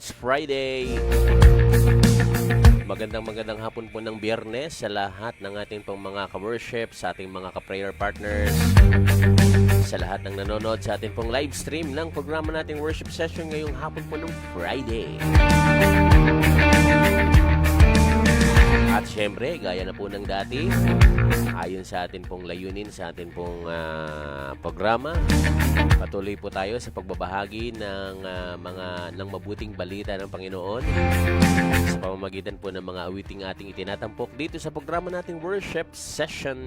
It's Friday. Magandang hapon po ng Biyernes sa lahat ng ating pong mga ka-worship, sa ating mga ka-prayer partners, sa lahat ng nanonood sa ating pong live stream ng programa nating worship session ngayong hapon po ng Friday. At syempre, gaya na po ng dati, ayon sa atin pong layunin sa atin pong programa, patuloy po tayo sa pagbabahagi ng ng mabuting balita ng Panginoon sa pamamagitan po ng mga awiting ating itinatampok dito sa programa nating worship session.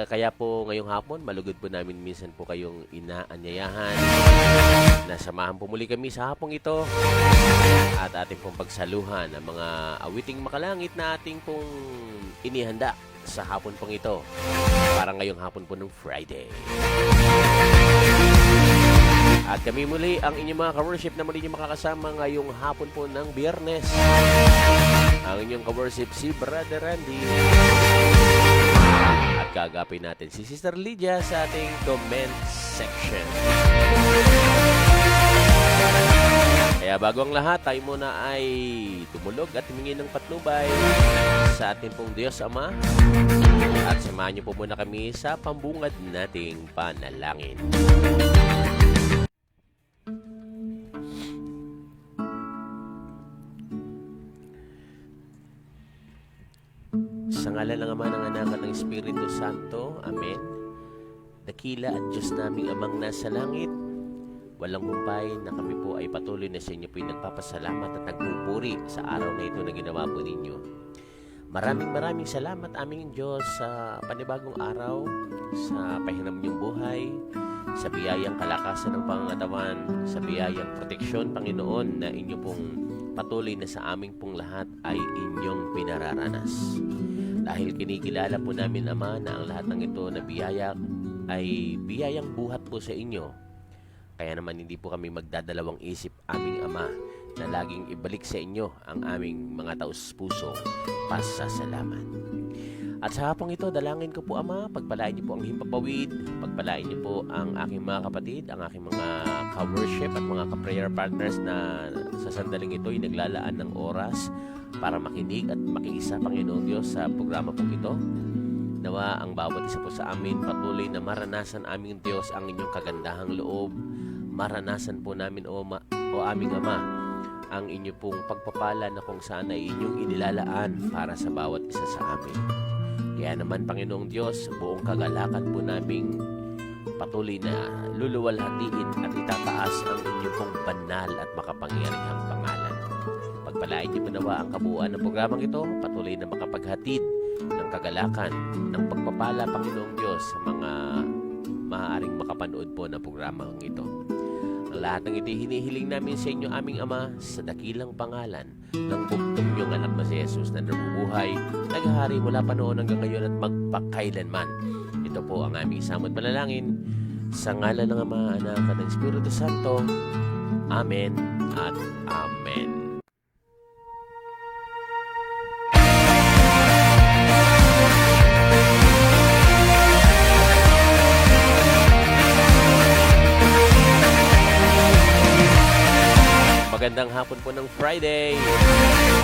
Kaya po ngayong hapon, malugod po namin minsan po kayong inaanyayahan na samahan po muli kami sa hapong ito at ating pong pagsaluhan ang mga awiting makalangit na ating pong inihanda sa hapon pong ito para ngayong hapon po ng Friday. At kami muli ang inyong mga ka-worship na muli niyo makakasama ngayong hapon po ng Biyernes. Ang inyong ka-worship si Brother Randy. At gagapin natin si Sister Lydia sa ating comment section. Kaya bago ang lahat, tayo muna ay tumulog at humingi ng patnubay sa ating pong Diyos Ama. At samahan niyo po muna kami sa pambungad nating panalangin. Sa ngalan ng Ama, ng Anak at ng Espiritu Santo. Amen. Dakila at Diyos naming Amang nasa langit, walang humpay na kami po ay patuloy na sa inyo po nagpapasalamat at nagpupuri sa araw na ito na ginawa po ninyo. Maraming salamat aming Diyos sa panibagong araw, sa pahinam niyong buhay, sa biyayang kalakasan ng pangangatawan, sa biyayang proteksyon, Panginoon, na inyo pong patuloy na sa aming pong lahat ay inyong pinararanas. Dahil kinikilala po namin, Ama, na ang lahat ng ito na biyaya ay biyayang buhat po sa inyo. Kaya naman hindi po kami magdadalawang isip, aming Ama, na laging ibalik sa inyo ang aming mga taus-pusong pasasalamat. At sa hapong ito, dalangin ko po, Ama, pagpalain niyo po ang himpapawid, pagpalain niyo po ang aking mga kapatid, ang aking mga ka-worship at mga ka-prayer partners na sa sandaling ito ay naglalaan ng oras para makinig at makiisa, Panginoon Diyos, sa programa pong ito. Nawa ang bawat isa po sa amin patuloy na maranasan aming Diyos ang inyong kagandahang loob. Maranasan po namin, o aming Ama, ang inyo pong pagpapala na kung saan ay inyong inilalaan para sa bawat isa sa amin. Kaya naman, Panginoong Diyos, buong kagalakan po naming patuloy na luluwalhatiin at itataas ang inyong pong banal at makapangyarihang pangalan. Pagpalain niyo po nawa ang kabuuan ng programang ito, patuloy na makapaghatid ng kagalakan, ng pagpapala, Panginoong Diyos, sa mga maaaring makapanood po ng programang ito. Ang lahat ng ito hinihiling namin sa inyo, aming Ama, sa dakilang pangalan ng bugtong niyong anak na si Jesus na nabubuhay, naghahari mula pa noon hanggang ngayon at magpakailanman. Ito po ang aming samot panalangin sa ngalan ng Ama, Anak at ng Espiritu Santo. Amen at Amen. Magandang hapon po ng Friday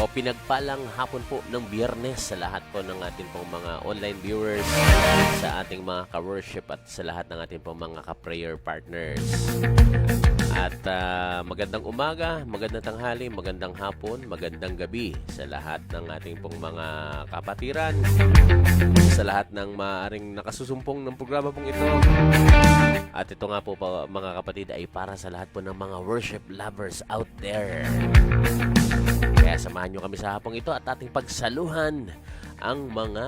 o pinagpalang hapon po ng Biyernes sa lahat po ng ating pong mga online viewers, sa ating mga ka-worship at sa lahat ng ating pong mga ka-prayer partners. At magandang umaga, magandang tanghali, magandang hapon, magandang gabi sa lahat ng ating pong mga kapatiran, sa lahat ng maaaring nakasusumpong ng programa pong ito. At ito nga po, mga kapatid, ay para sa lahat po ng mga worship lovers out there. Kaya samahan nyo kami sa hapong ito at ating pagsaluhan ang mga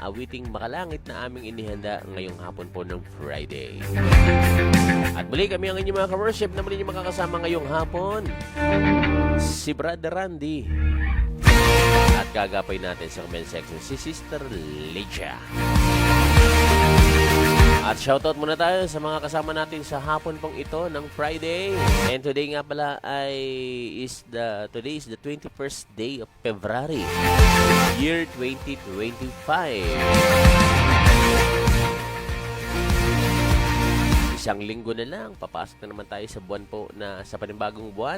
awiting makalangit na aming inihanda ngayong hapon po ng Friday. At muli kami ang inyong mga ka-worship na muli nyo makakasama ngayong hapon, si Brother Randy. At gagapay natin sa comment section si Sister Lydia. At shoutout muna tayo sa mga kasama natin sa hapon pong ito ng Friday. And today nga pala today is the 21st day of February, year 2025. Isang linggo na lang, papasok na naman tayo sa buwan po na sa panibagong buwan.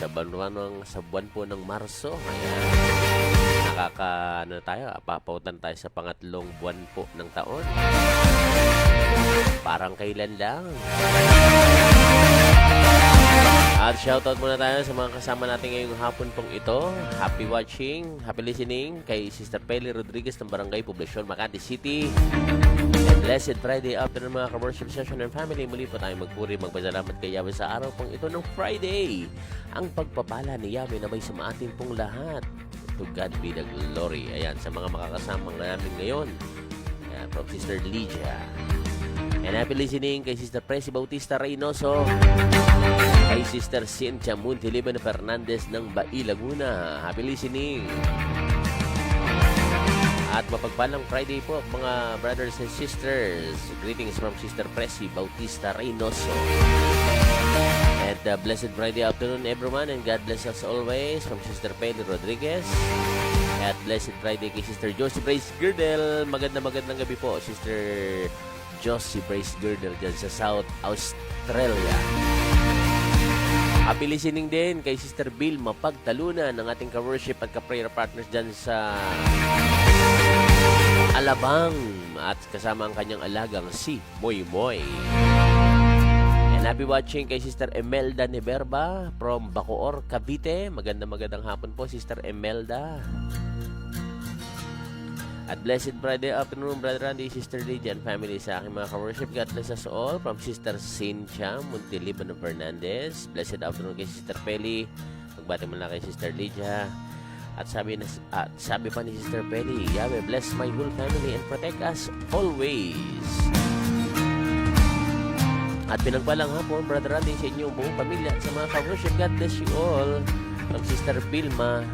Sa buwan po ng Marso. Ayan. Papautan tayo sa pangatlong buwan po ng taon. Parang kailan lang. At shoutout muna tayo sa mga kasama natin ngayong hapon pong ito. Happy watching, happy listening kay Sister Peli Rodriguez ng Barangay Poblacion, Makati City. And blessed Friday afternoon mga ka-worship session and family. Muli po tayo magpuri, magpasalamat kay Yahweh sa araw pong ito ng Friday. Ang pagpapala ni Yahweh na may sumaatin pong lahat. To God be the glory. Ayan, sa mga makakasama namin ngayon. Ayan, from Sister Lydia. And happy listening kay Sister Presi Bautista Reynoso, kay Sister Cynthia Montiliban Fernandez ng Bai, Laguna. Happy listening. At mapagpalang Friday po mga brothers and sisters. Greetings from Sister Presi Bautista Reynoso. And blessed Friday afternoon everyone, and God bless us always from Sister Peli Rodriguez. At blessed Friday kay Sister Josie Brace Girdel. Magandang gabi po Sister Josie Brace Girdel dyan sa South Australia. Happy listening din kay Sister Bill Mapagtalunan ng ating ka-worship at ka-prayer partners dyan sa Alabang at kasama ang kanyang alagang si Moy Moy. And happy watching kay Sister Emelda Neberba from Bacoor, Cavite. Magandang hapon po Sister Emelda. At blessed Friday afternoon, Brother Randy, Sister Lydia, and family sa aking mga ka-worship. God bless us all. From Sister Cynthia Montiliban Fernandez. Blessed afternoon kay Sister Peli. Magbati mo lang kay Sister Lydia. At sabi pa ni Sister Peli, Yahweh bless my whole family and protect us always. At pinagpalang hapon, Brother Randy, sa inyong buong pamilya at sa mga ka-worship. God bless you all. From Sister Vilma.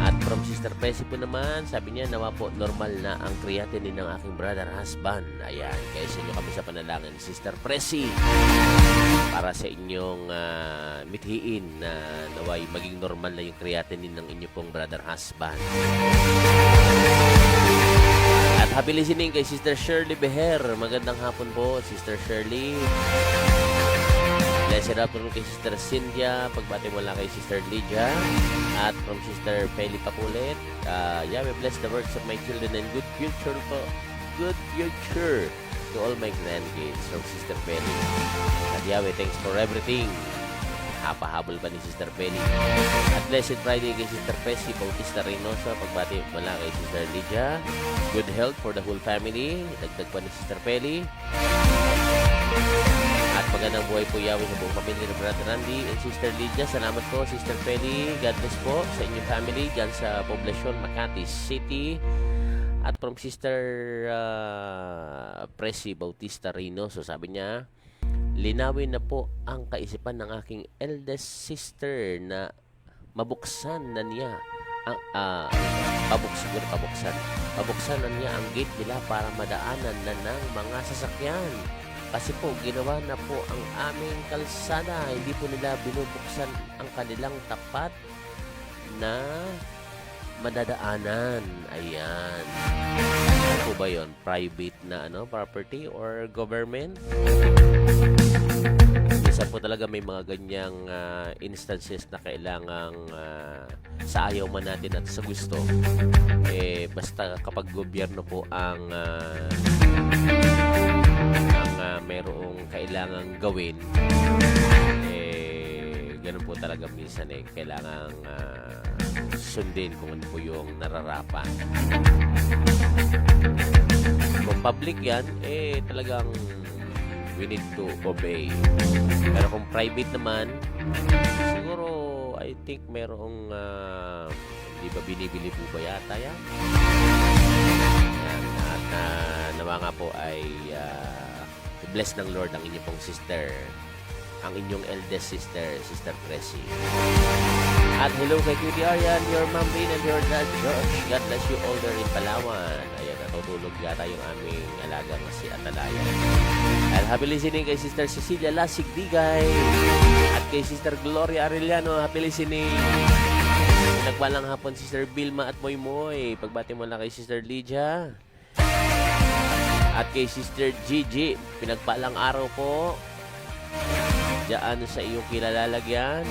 At from Sister Presi po naman, sabi niya, nawa po normal na ang creatinine ng aking brother husband. Ayan, kaya sa inyo kami sa panalangin, Sister Presi, para sa inyong mithiin na naway maging normal na yung creatinine ng inyong pong brother husband. At happy listening kay Sister Shirley Beher. Magandang hapon po, Sister Shirley. Blessed afternoon kay Sister Cynthia. Pagbati mo lang kay Sister Lydia. At from Sister Peli Papulit, Yahweh bless the works of my children and good future po. Good future to all my grandkids. From Sister Peli. At Yahweh, thanks for everything. Hapahabol pa ni Sister Peli. At blessed Friday kay Sister Presi Bautista Reynoso. Pagbati mo lang kay Sister Lydia. Good health for the whole family. Dagdag pa ni Sister Peli. At magandang buhay po Yahweh sa buong pamilya ng Brother Randy and Sister Lydia. Salamat po Sister Peli. God bless po sa inyong family dyan sa Poblacion, Makati City. At from Sister Presi Bautista Reynoso, sabi niya, linawin na po ang kaisipan ng aking eldest sister na mabuksan na niya pabuksan na niya ang gate nila para madaanan na ng mga sasakyan. Kasi po, ginawa na po ang aming kalsada. Hindi po nila binubuksan ang kanilang tapat na madadaanan. Ayan. Ano po ba yun? Private na property or government? Minsan po talaga may mga ganyang instances na kailangang sa ayaw man natin at sa gusto. Basta kapag gobyerno po ang mayroong kailangang gawin, ganun po talaga minsan kailangang sundin kung ano po yung nararapat. Kung public yan, talagang we need to obey. Pero kung private naman, siguro I think mayroong di ba binibili po ba yata yan? At nawa nga po ay bless ng Lord ang inyong pong sister, ang inyong eldest sister, Sister Presi. At hello kay Cutie Arian, your mom Bean, and your dad Josh. God bless you all there in Palawan. Ayan, natutulog yata yung aming alagang si Atalaya. And happy listening kay Sister Cecilia Lasig Digay at kay Sister Gloria Arellano. Happy listening. Nagpalang hapon Sister Vilma at Moy Moy. Pagbati mo lang kay Sister Lydia. At kay Sister Gigi, pinagpalang araw po. Diyan sa iyong kilalalagyan.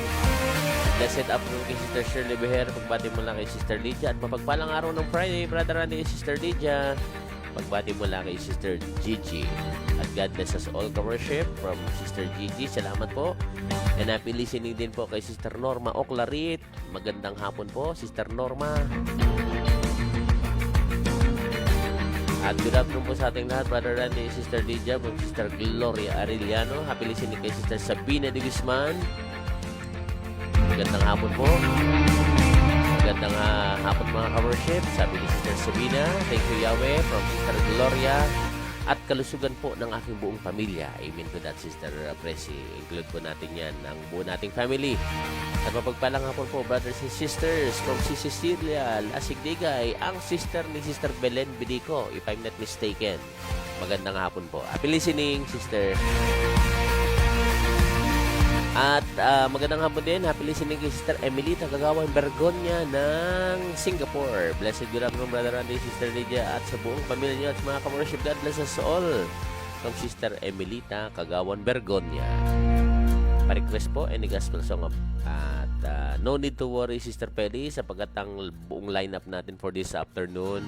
Blessed afternoon kay Sister Shirley Beher. Pagbati mo lang kay Sister Lydia. At mapagpalang araw ng Friday, Brother Randy kay Sister Lydia. Pagbati mo lang kay Sister Gigi. At God bless us all ka worship from Sister Gigi. Salamat po. And happy listening din po kay Sister Norma Oclarit. Magandang hapon po, Sister Norma. At good afternoon po sa ating lahat, Brother Randy, Sister Lydia, from Sister Gloria Arellano. Happy listening kay Sister Sabina de Guzman. Magandang hapon po. Magandang hapon mga ka-worship. Sabi ni Sister Sabina, thank you Yahweh, from Sister Gloria. At kalusugan po ng aking buong pamilya. Amen to that, Sister Presi. Include po natin yan, ang buo nating family. At mapagpalang hapon po, brothers and sisters, from si Cecilia Lasigdigay, ang sister ni Sister Belen Bidico, if I'm not mistaken. Magandang hapon po. Happy listening, Sister. At magandang hapon din, happy listening kay Sister Emilita Kagawan Bergonya ng Singapore. Blessed good afternoon, Brother Randy, Sister Lydia, at sa buong pamilya niyo at sa mga ka-worship. God bless us all. From Sister Emilita Kagawan Bergonya. Pa-request po, any gospel song of, at no need to worry, Sister Peli, sapagkat ang buong lineup natin for this afternoon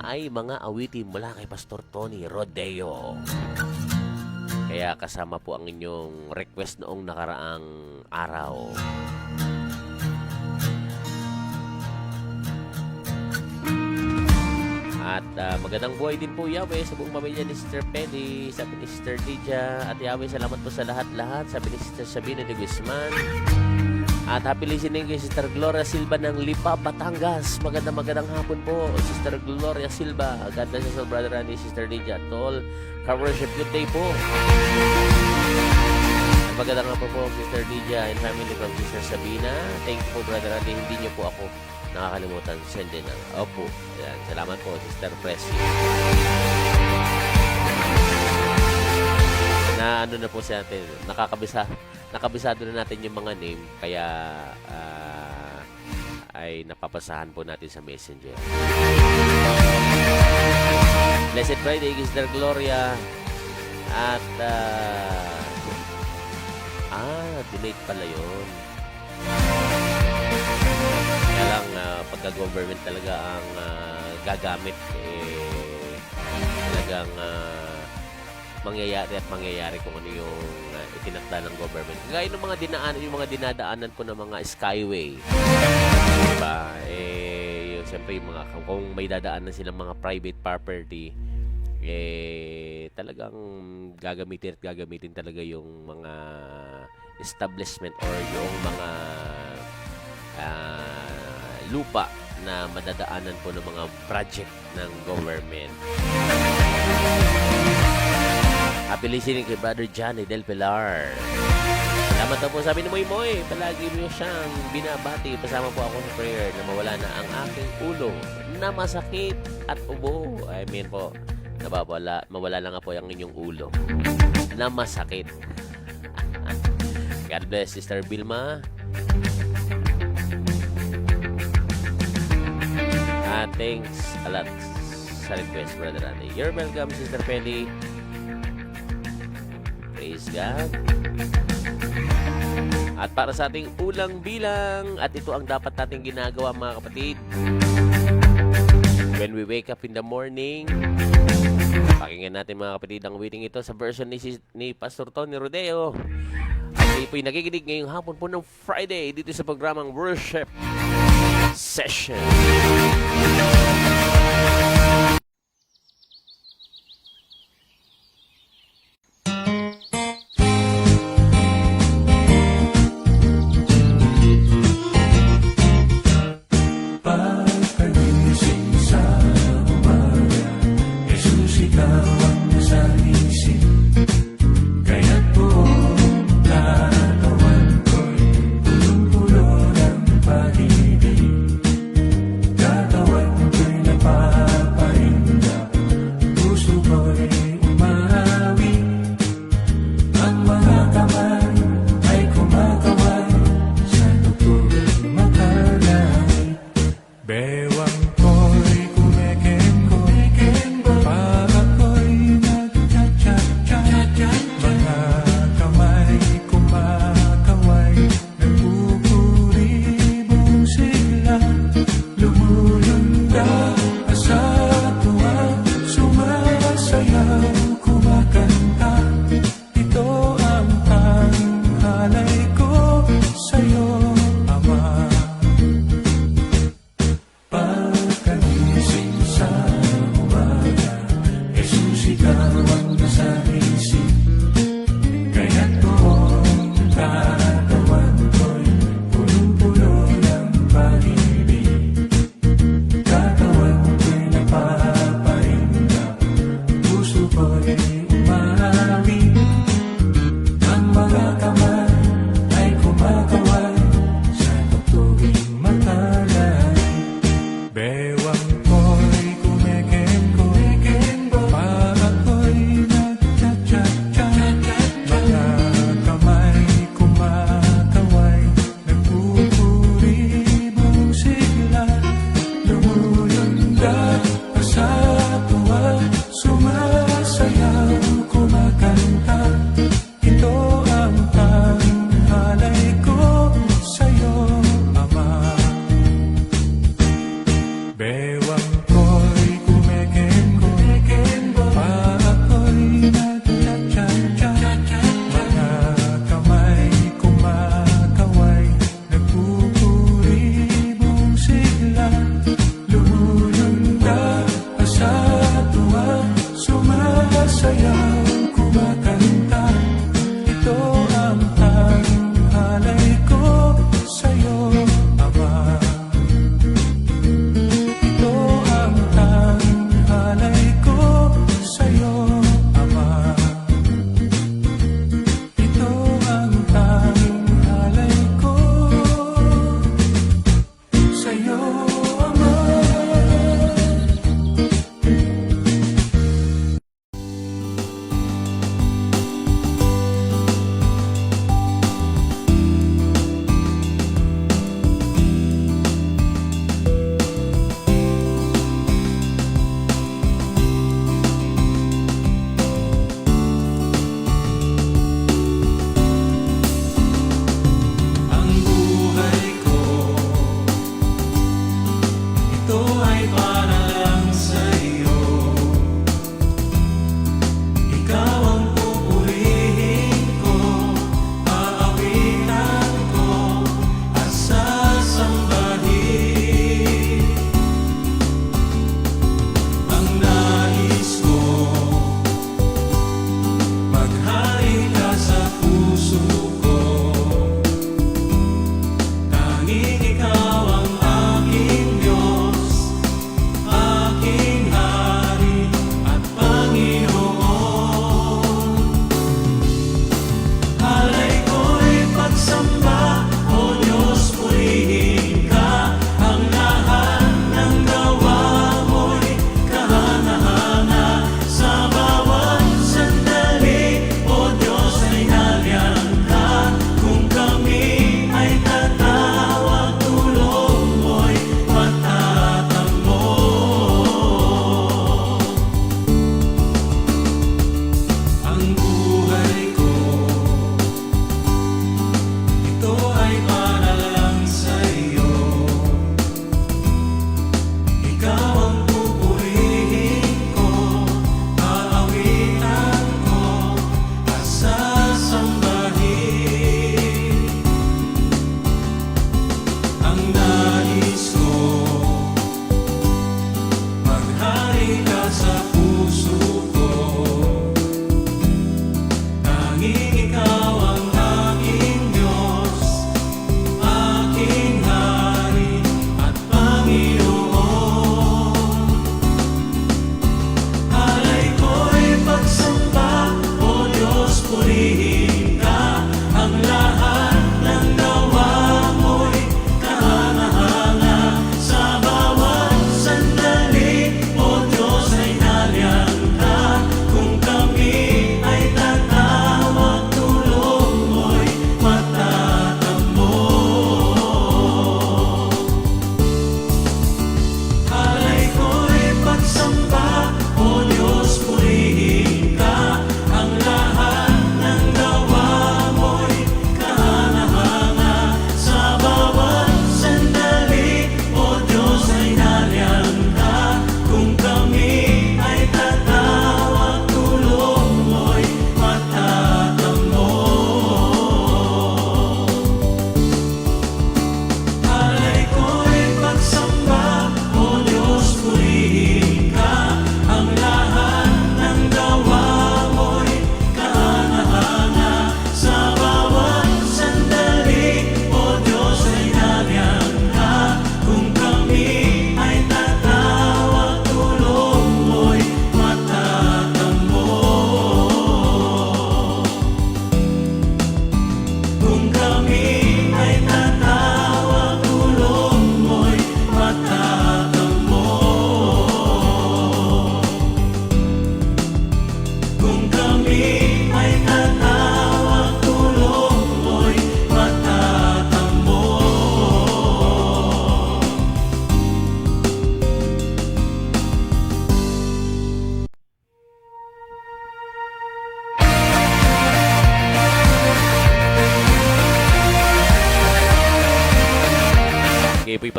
ay mga awitin mula kay Pastor Tony Rodeo. Kaya kasama po ang inyong request noong nakaraang araw. At magandang buhay din po Yahweh sa buong pamilya ni Sister Pedi, sabi ni Sister Lydia. At Yahweh, salamat po sa lahat-lahat, sabi ni Sister Sabina de Guzman. At happy listening kay Sister Gloria Silva ng Lipa, Batangas. Magandang hapon po, Sister Gloria Silva. God bless us all, Brother Randy, Sister Lydia, at all ka-worship. Good day po. At magandang hapon po, Sister Lydia and family from Sister Sabina. Thank you po, Brother Randy. Hindi niyo po ako nakakalimutan. Send din ang opo. Ayan. Salamat po, Sister Presi. Na ano na po sa atin, nakabisado na natin yung mga name, kaya ay napapasahan po natin sa Messenger. Blessed Friday, Sister Gloria. At donate pala yun. Kaya lang pagka-government talaga ang gagamit, talagang mangyayari kung ano yung itinakda ng government. Kaya yung mga dinadaanan po ng mga skyway. Diba? Yung, siyempre, kung may dadaanan silang mga private property, talagang gagamitin talaga yung mga establishment or yung mga lupa na madadaanan po ng mga project ng government. Happy listening kay Brother Johnny Del Pilar. Salamat na po, sabi ni Moy Moy. Palagi mo siyang binabati. Pasama po ako sa prayer na mawala na ang aking ulo na masakit at ubo. I mean po, mawala na nga po ang inyong ulo na masakit. God bless, Sister Vilma. Thanks a lot sa request, Brother Randy. You're welcome, Sister Peli. Praise God. At para sa ating ulang bilang, at ito ang dapat nating ginagawa, mga kapatid. When we wake up in the morning, pakinggan natin, mga kapatid, ang waiting ito sa version ni Pastor Tony Rodeo. At kayo po'y nakikinig ngayong hapon po ng Friday dito sa programang Worship Session. Pag-ibig, gagawin ko'y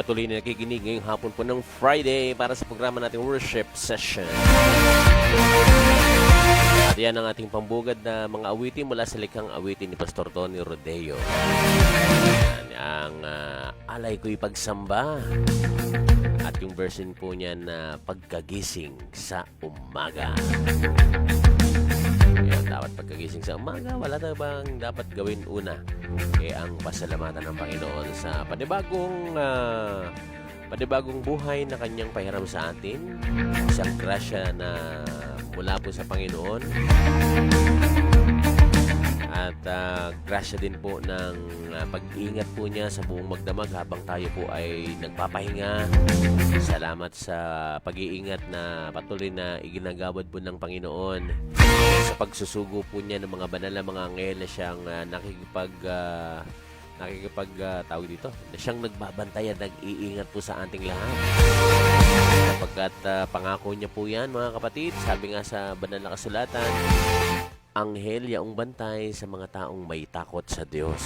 patuloy na nakikinig ngayong hapon po ng Friday para sa programa nating worship session. At yan ang ating pambugad na mga awitin mula sa likhang awitin ni Pastor Tony Rodeo. Yan ang alay ko'y pagsamba. At yung version po niya na pagkagising sa umaga. Kaya dapat pagkagising sa umaga, wala na bang dapat gawin una? Ang pasalamatan ng Panginoon sa panibagong buhay na kanyang pahiram sa atin. Isang grasya na mula po sa Panginoon. At grasya din po ng pag-iingat po niya sa buong magdamag habang tayo po ay nagpapahinga. Salamat sa pag-iingat na patuloy na iginagawad po ng Panginoon sa pagsusugo po niya ng mga banal na mga anghel na siyang tawag dito, na siyang nagbabantay at nag-iingat po sa ating lahat. Sapagkat pangako niya po yan, mga kapatid. Sabi nga sa banal na kasulatan, anghel yaong bantay sa mga taong may takot sa Diyos.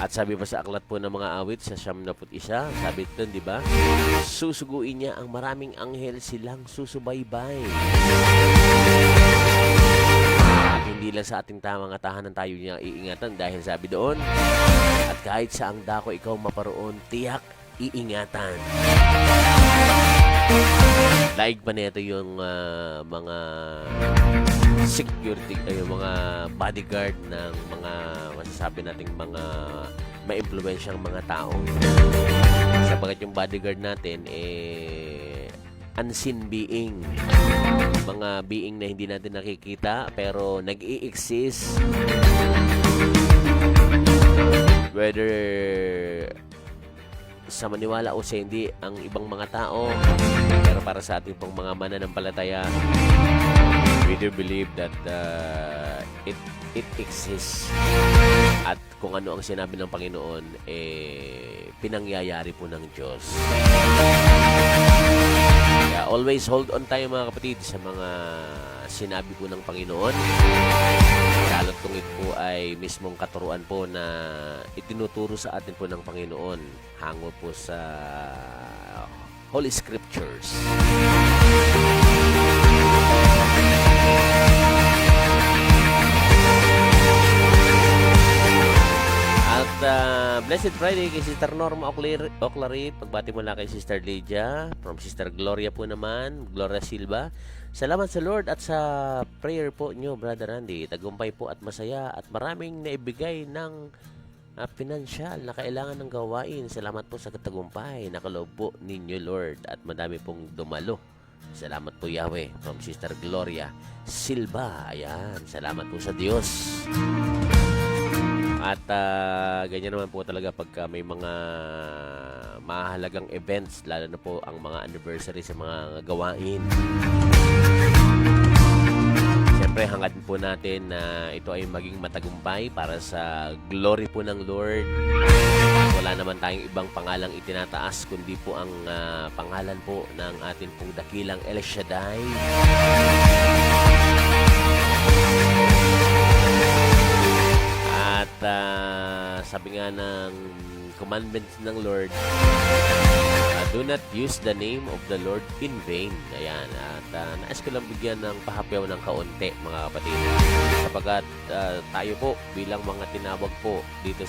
At sabi pa sa aklat po ng mga awit sa 71, sabi doon, di ba? Susuguin niya ang maraming anghel, silang susubaybay. At hindi lang sa ating mga tahanan tayo niya iingatan dahil sabi doon, at kahit saang dako ikaw maparoon, tiyak iingatan. Daig pa nito yung mga security, yung mga bodyguard ng mga masasabi nating mga maimpluwensyang mga tao. Sapagat yung bodyguard natin unseen being, mga being na hindi natin nakikita pero nag-i-exist, whether sa maniwala o sa hindi ang ibang mga tao. Pero para sa ating pong mga mananampalataya, we do believe that it exists. At kung ano ang sinabi ng Panginoon, pinangyayari po ng Diyos. Kaya always hold on tayo, mga kapatid, sa mga sinabi po ng Panginoon. Lalo't kung ito po ay mismong katuruan po na itinuturo sa atin po ng Panginoon hango po sa Holy Scriptures. At Blessed Friday kay Sister Norma Oclary. Pagbati mo na kay Sister Lydia. From Sister Gloria po naman, Gloria Silva. Salamat sa Lord at sa prayer po nyo, Brother Randy. Tagumpay po at masaya at maraming naibigay ng pinansyal na kailangan ng gawain. Salamat po sa katagumpay. Nakaloob po ninyo, Lord. At madami pong dumalo. Salamat po, Yahweh. From Sister Gloria Silva. Ayan. Salamat po sa Diyos. At ganyan naman po talaga pagka may mga mahalagang events, lalo na po ang mga anniversary sa mga gawain. Siyempre, hangad po natin na ito ay maging matagumpay para sa glory po ng Lord. Wala naman tayong ibang pangalang itinataas, kundi po ang pangalan po ng atin pong dakilang El Shaddai. At sabi nga ng commandments ng Lord, do not use the name of the Lord in vain. Ayan. At nais ko lang bigyan ng pahapyaw ng kaunti, mga kapatid. Sapagkat tayo po bilang mga tinawag po dito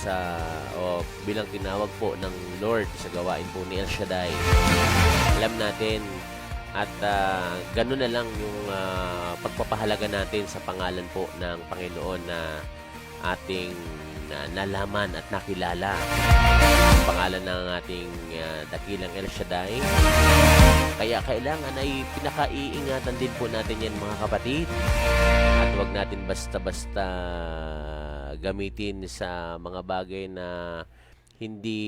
bilang tinawag po ng Lord sa gawain po ni El Shaddai, alam natin at gano'n na lang yung pagpapahalaga natin sa pangalan po ng Panginoon na ating nalaman at nakilala. Ang pangalan ng ating dakilang El Shaddai. Kaya kailangan ay pinakaiingatan din po natin yan, mga kapatid. At huwag natin basta-basta gamitin sa mga bagay na hindi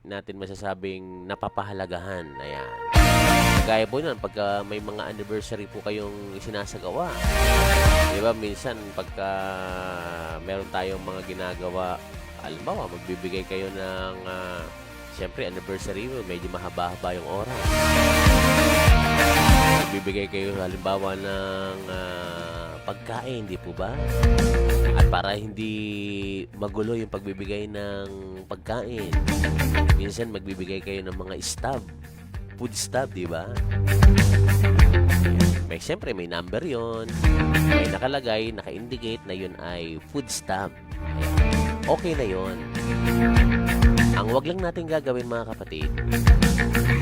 natin masasabing napapahalagahan. Ayan. Gaya po nun, pagka may mga anniversary po kayong sinasagawa. Diba, minsan pagka meron tayong mga ginagawa, halimbawa, magbibigay kayo ng, siyempre, anniversary mo, medyo mahaba-haba yung oras. Magbibigay kayo, halimbawa, ng pagkain, di po ba? At para hindi magulo yung pagbibigay ng pagkain, minsan magbibigay kayo ng mga food stub, di ba? Siyempre may number yon, may nakalagay, naka-indicate na yun ay food stub. Okay na yon. Ang wag lang natin gagawin, mga kapatid,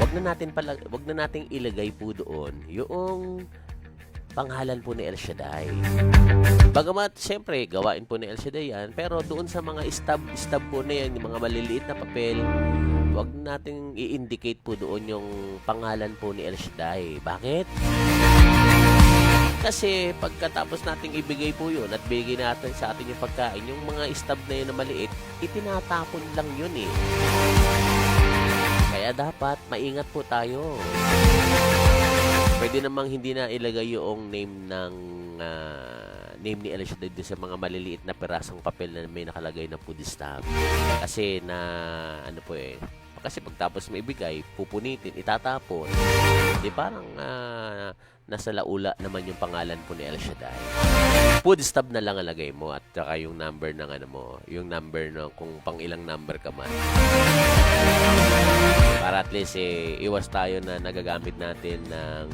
wag na nating ilagay po doon yung pangalan po ni El Shaddai. Bagamat siyempre gawain po ni El Shaddai yan, pero doon sa mga stub po na yan, yung mga maliliit na papel, wag nating i-indicate po doon yung pangalan po ni El Shaddai. Bakit? Kasi pagkatapos nating ibigay po yun at bigay natin sa atin yung pagkain, yung mga stub na yun na maliit, itinatapon lang yun eh. Kaya dapat maingat po tayo. Pwede namang hindi na ilagay yung name ni El Shaddai sa mga maliliit na perasong papel na may nakalagay na food stub. Kasi kasi pagtapos may ibigay, pupunitin, itatapon. Di parang nasa laula naman yung pangalan po ni El Shaddai. Food stub na lang alagay mo at saka yung number ng yung number ng kung pang ilang number ka man. Para at least iwas tayo na nagagamit natin ng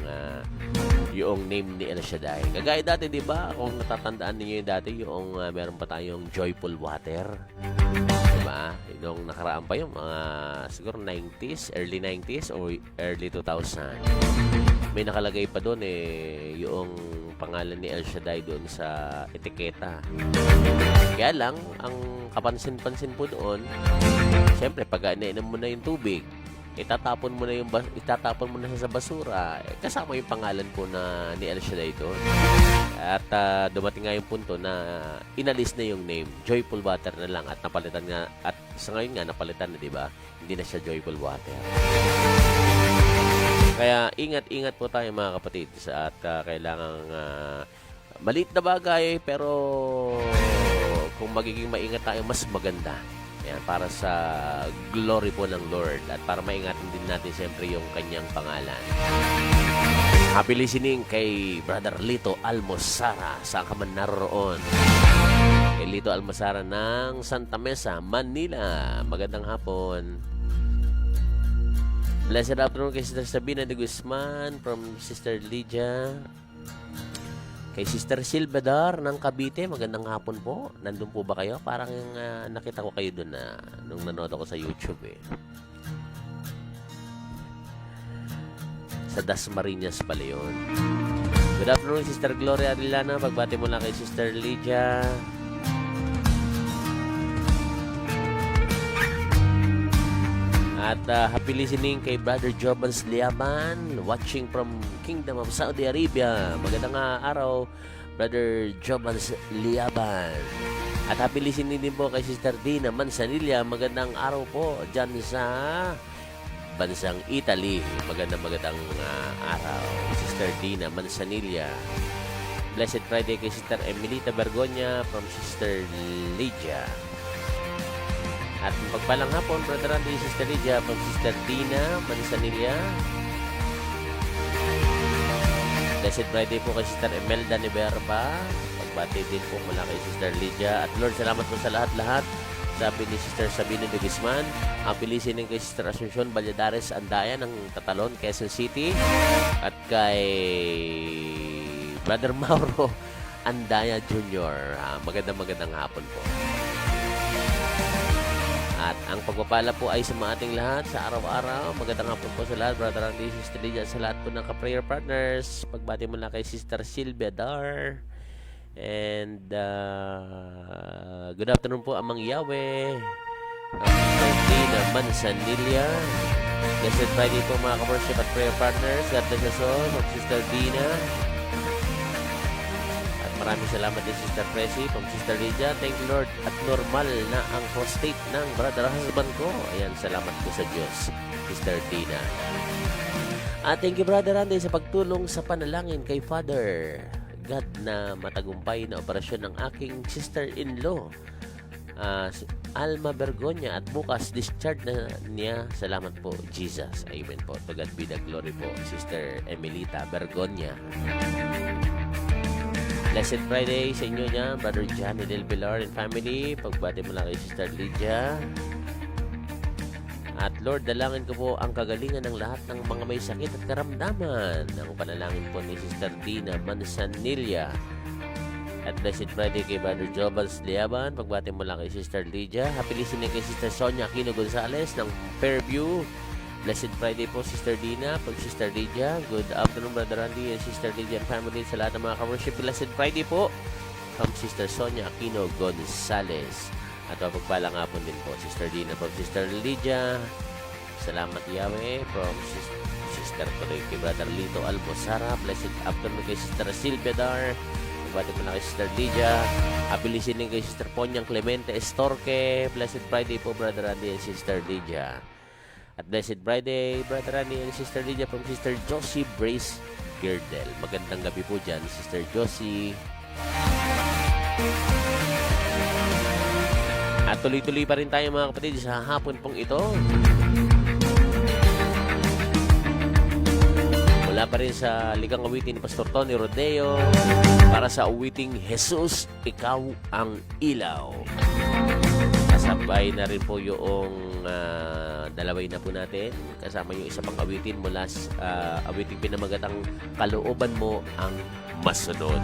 yung name ni El Shaddai. Kagaya dati, di ba? Kung natatandaan niyo yung dati, yung meron pa tayong Joyful Water. Diba? Nung nakaraan pa yung mga siguro 90s, early 90s o early 2000. May nakalagay pa doon yung pangalan ni El Shaddai doon sa etiketa. Kaya lang, ang kapansin-pansin po doon, siyempre pag inainom mo na yung tubig, itatapon mo na siya sa basura, kasama yung pangalan po na ni El Shaddai doon. At dumating nga yung punto na inalis na yung name, Joyful Water na lang, at napalitan nga, at sa ngayon nga napalitan na, di ba? Hindi na siya Joyful Water. Kaya ingat-ingat po tayo, mga kapatid, at kailangang maliit na bagay, pero kung magiging maingat tayo, mas maganda. Yan, para sa glory po ng Lord at para maingatan din natin siyempre yung kanyang pangalan. Happy listening kay Brother Lito Almosara, saan ka man naroon. Kay Lito Almosara ng Santa Mesa, Manila. Magandang hapon. Blessed afternoon kay Sister Sabina de Guzman from Sister Lydia. Kay Sister Silvador ng Cavite, magandang hapon po. Nandun po ba kayo? Parang nakita ko kayo doon nung nanood ako sa YouTube Sa Dasmariñas pala yun. Good afternoon, Sister Gloria Arellana. Pagbati mo lang kay Sister Lydia. At happy listening kay Brother Jobans Liaban, watching from Kingdom of Saudi Arabia. Magandang araw, Brother Jobans Liaban. At happy listening din po kay Sister Dina Manzanilla. Magandang araw po dyan sa bansang Italy. Magandang araw, Sister Dina Manzanilla. Blessed Friday kay Sister Emilita Bergonya from Sister Lydia. At pagpalang hapon, Brother Randy, Sister Lydia, from Sister Dina Manzanilla. Blessed Friday po kay Sister Emelda Niberba. Pagbati din po mula kay Sister Lydia. At Lord, salamat po sa lahat-lahat. Sabi ni Sister Sabina de Guzman. Happy listening kay Sister Asuncion Valladares Andaya ng Tatalon, Quezon City. At kay Brother Mauro Andaya Jr. Magandang hapon po. At ang pagpapala po ay sa mga ating lahat sa araw-araw. Magandang hapon po sa lahat, Brother Randy, Sister Lydia, sa lahat po ng ka-prayer partners. Pagbati mo lang kay Sister Sylvia Dar. And good afternoon po, Amang Yahweh. Sister Dina Manzanilla. Blessed Friday po, mga ka-worship at prayer partners. God bless us all. Sister Dina. Maraming salamat din, Sister Presi, from Sister Lydia. Thank you, Lord. At normal na ang prostate ng brother husband ko. Ayan, salamat po sa Diyos, Sister Dina. At thank you, Brother Randy, sa pagtulong sa panalangin kay Father God na matagumpay na operasyon ng aking sister-in-law, Alma Bergonya. At bukas, discharge na niya. Salamat po, Jesus. Amen po. To God be the glory po, Sister Emilita Bergonya. Blessed Friday sa inyo niya, Brother Johnny Del Pilar and family. Pagbati mo lang kay Sister Lydia. At Lord, dalangin ko po ang kagalingan ng lahat ng mga may sakit at karamdaman. Ang panalangin po ni Sister Dina Manzanilla. At Blessed Friday kay Brother Jobals Liaban. Pagbati mo lang kay Sister Lydia. Happy listening kay Sister Sonia Aquino Gonzalez ng Fairview. Blessed Friday po, Sister Dina, pag Sister Lydia. Good afternoon, Brother Randy and Sister Lydia and family sa lahat ng mga ka-worship. Blessed Friday po from Sister Sonia Aquino Gonzalez. At mapagpalang hapon din po, Sister Dina, from Sister Lydia. Salamat Yahweh from Sister Tuloy kay Brother Lito Almosara. Blessed afternoon kay Sister Silvia Dar. Pagbati mo na kay Sister Lydia. Happy listening kay Sister Ponyang Clemente Estorque. Blessed Friday po, Brother Randy and Sister Lydia. At Blessed Friday, Brother Randy and Sister Lydia from Sister Josie Brace Girdel. Magandang gabi po dyan, Sister Josie. At tuloy-tuloy pa rin tayo mga kapatid sa hapon pong ito. Mula pa rin sa ligang awitin ni Pastor Tony Rodeo para sa awiting Jesus, Ikaw ang Ilaw. Kasabay na rin po yung dalaway na po natin. Kasama yung isa pang awitin mula sa awiting pinamagatang Kalooban Mo ang Masunod.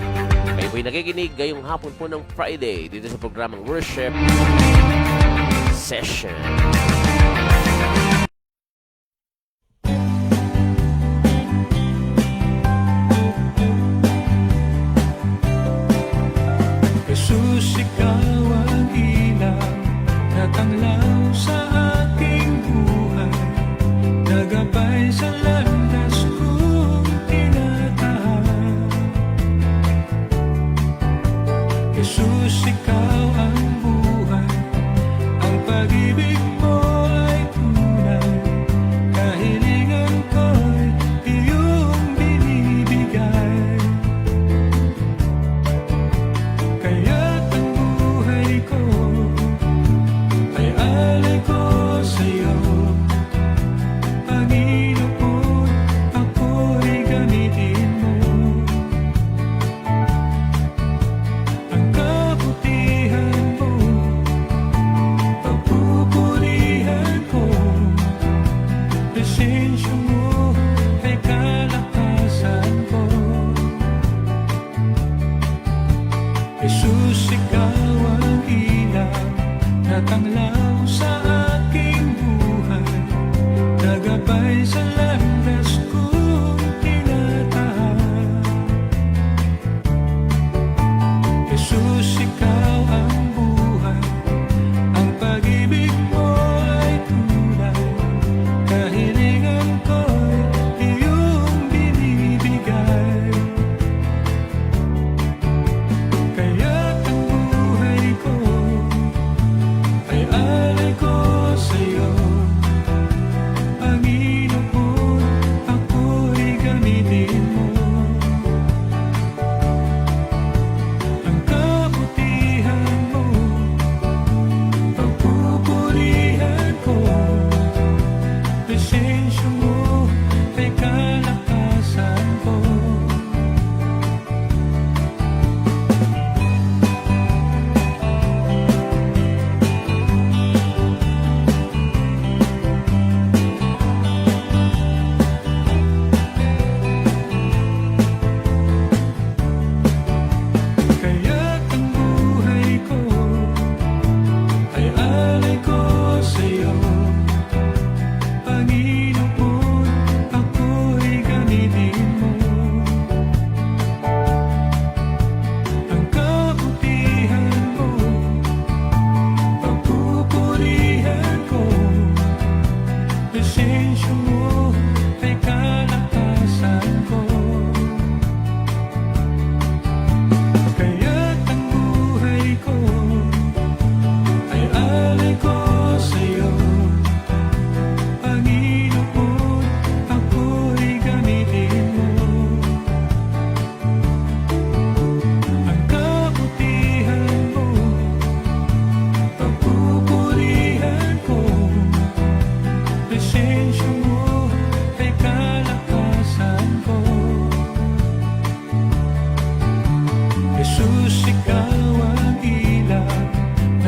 Kayo po'y nakikinig ngayong hapon po ng Friday dito sa programang Worship Session. Jesus, ikaw ang ilaw na tanglaw sa aking buhay, nagabay sa landas kong tinatahak. Jesus, ikaw ang buhay, ang pag-ibig mo ay tunay, kahilingan ko'y iyong binibigay. Kaya't ang buhay ko ay alay ko sa'yo, Panginoon, ako'y gamitin mo. Ang kabutihan mo, pagpupuri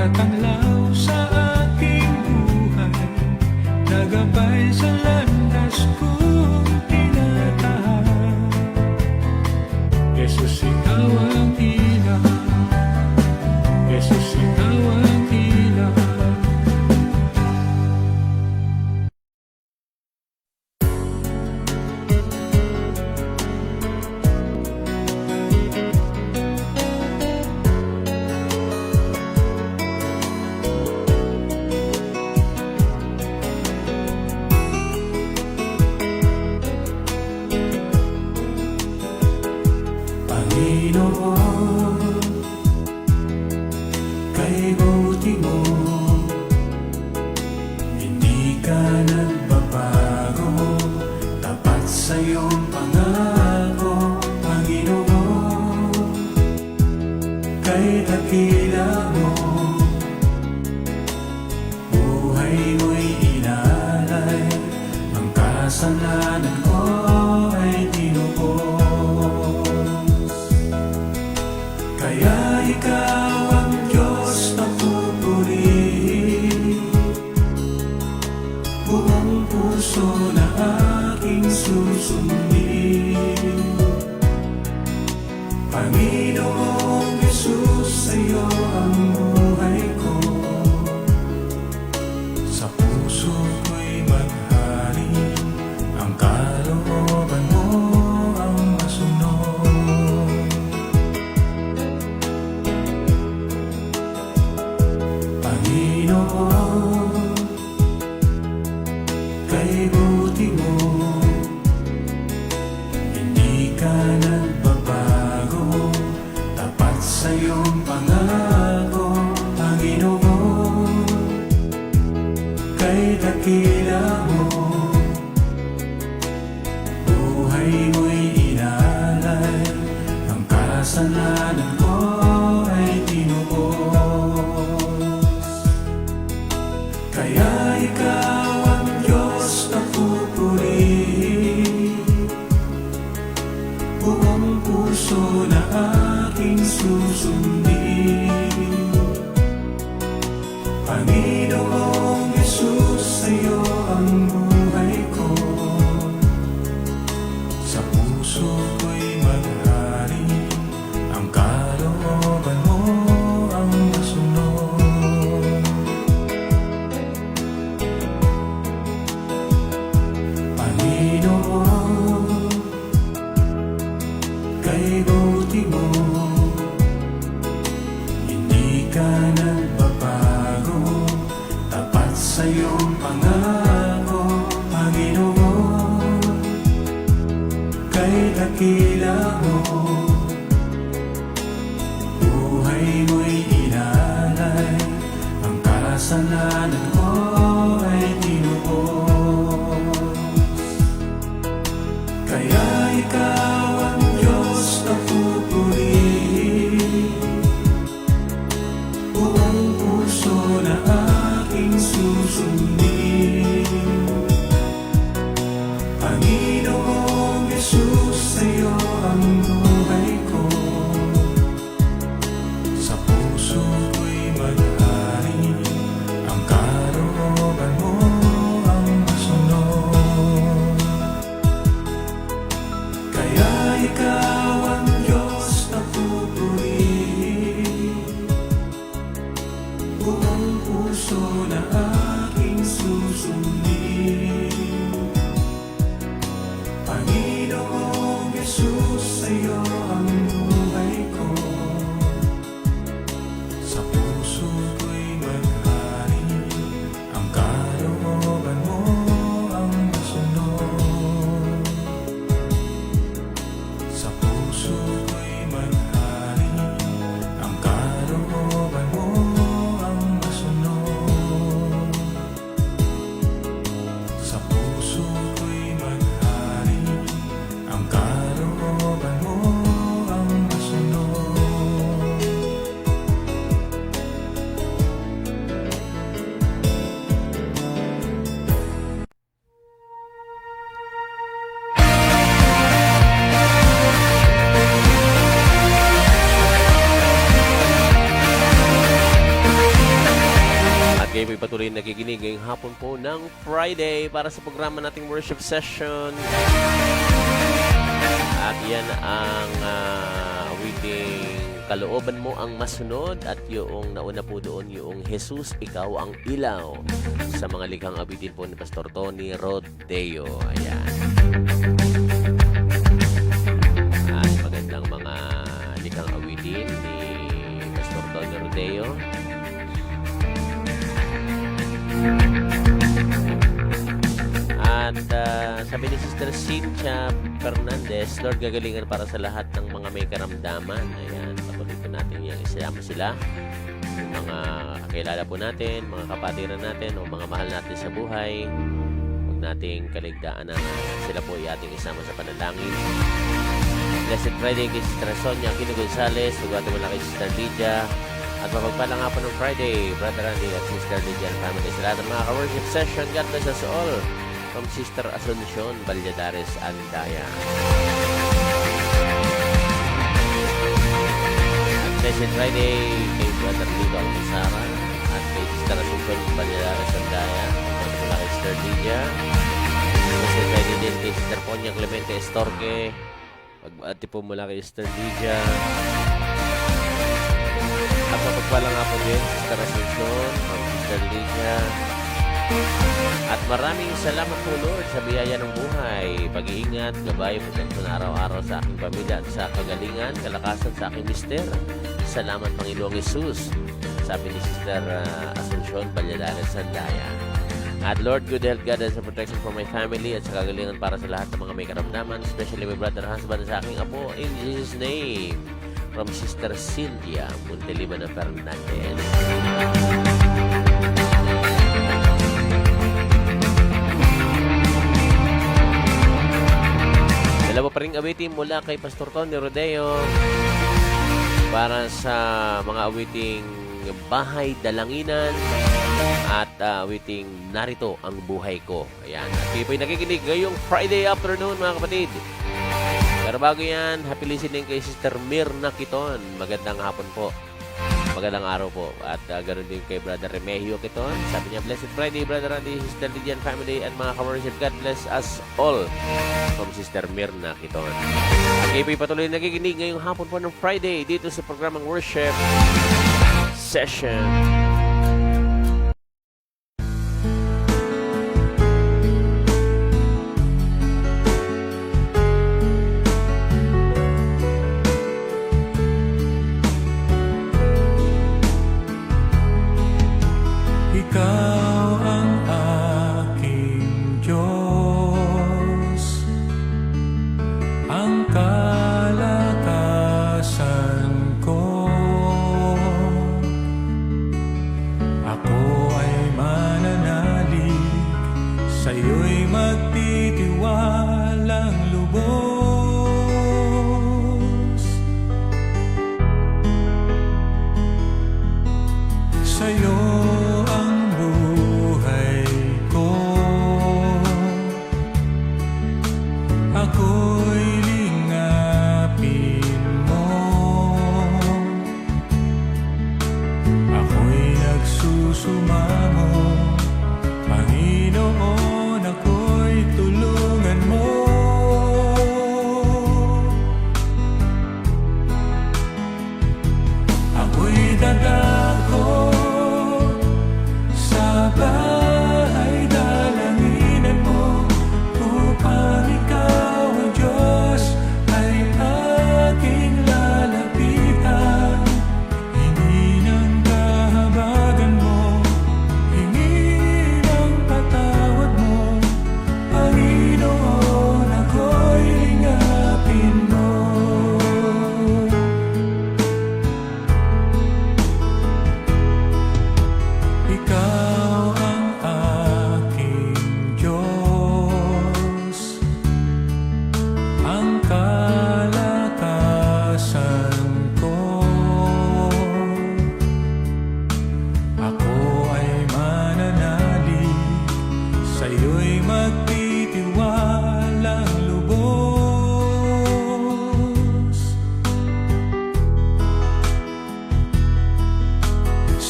nagtatanglaw sa aking buhay, nagabay sa landas kong tinatahak. Jesus, ikaw ang ilaw. Jesus, ikaw ang ilaw. Panginoon, kay buti mo, hindi ka nagbabago, tapat sa iyong pangako. Panginoon, kay dakila mo, buhay mo'y inalay, ang kasalanan ko ay tinubos. Kaya ikaw ang Diyos na pupurihin, buong puso na aking susundin. Panginoong Jesus, sa'yo ang buhay ko, sa puso ko'y maghari, ang kalooban mo ang masunod. Panginoon, kay buti mo, hindi ka nagbabago, tapat sa iyong pangako. Panginoon, kay dakila mo, buhay mo'y inalay, ang kasalanan ko ay tinubos. Kaya ikaw ang Diyos na pupurihin, buong puso na aking susundin. Panginoong Jesus, sa'yo ang buhay ko, sa puso ko'y maghari, ang kalooban mo ang masunod. Panginoon, kay buti mo, hindi ka nagbabago, tapat sa iyong pangako. Panginoon, kay dakila mo, buhay mo'y inalay, ang kasalanan ko ay tinubos. Kaya ikaw ang Diyos na pupurihin, buong puso na aking susundin. Panginoong Jesus, sa'yo ang buhay ko, sa puso ko'y maghari, ang kalooban mo ang masunod. Kaya ikaw ang Diyos na pupurihin, buong puso na aking susundin. Panginoong Jesus, sa'yo ang buhay ko, sa puso ko'y maghari, ang kalooban mo ang masunod. Sa puso ko'y maghari, ang kalooban mo ang masunod. kayo po'y patuloy na nakikinig ngayong hapon po ng Friday para sa programa nating worship session. At yan ang awiting kalooban mo ang masunod at yung nauna po doon yung Jesus, ikaw ang ilaw sa mga likhang awitin po ni Pastor Tony Rodeo. Ayan. At magandang mga likhang awitin ni Pastor Tony Rodeo. At sabi ni Sister Cynthia Fernandez, Lord, gagalingan para sa lahat ng mga may karamdaman. Ayan, patuloy po natin yung isama sila. Yung mga kakilala po natin, mga kapatiran natin, o mga mahal natin sa buhay. Huwag nating kaligtaan na sila po ay ating isama sa panalangin. Blessed Friday kay Sister Sonia Aquino Gonzalez. Tugatan mo lang kay Sister Lydia. At mapagpalang hapon ng Friday, Brother Randy at Sister Lydia and family. Sa lahat ng mga ka-worship session, God bless us all. From Sister Asuncion Valladares, Andaya. At Blessed Friday kay Brother Lito Almasara at kay Sister Asuncion Valladares, Andaya. At mula kay Sister Lydia. Blessed Friday din kay Sister Ponya Clemente Estorque. Pagbati po mula kay Sister Lydia. At mapagpalang nga po din, Sister Asuncion, Sister Lydia. At maraming salamat po, Lord, sa biyaya ng buhay, pag-iingat, gabay, proteksyon araw-araw sa aking pamilya at sa kagalingan, kalakasan sa aking mister. Salamat, Panginoong Jesus, sabi ni Sister Asuncion Valladares, Sandaya. At Lord, good health, guidance, and protection for my family at sa kagalingan para sa lahat ng mga may karamdaman, especially my brother husband sa aking apo, in Jesus' name. From Sister Cynthia Montelibana Fernandez. Dalawa pa rin awitin mula kay Pastor Tony Rodeo para sa mga awiting Bahay Dalanginan at awiting Narito ang Buhay Ko. Ayan. At kayo po'y nakikinig ngayong Friday afternoon, mga kapatid. Pero bago yan, happy listening kay Sister Mirna Kiton. Magandang hapon po. Magandang araw po. At ganoon din kay Brother Remigio Kiton. Sabi niya, Blessed Friday, Brother Randy, Sister Lydian family, and mga ka-worship. God bless us all. From Sister Mirna Kiton. At kayo po'y patuloy nakikinig ngayong hapon po ng Friday dito sa programang Worship Session. Ikaw ang aking Diyos, ang kalakasan ko. Ako ay mananalig, sa'yo'y magtitiwalang lubos. Sa'yo ako'y lingapin mo. Ako'y nagsusumamo, Panginoon, ako'y tulungan mo. Ako'y dadako sa bahay dalanginan mo upang ikaw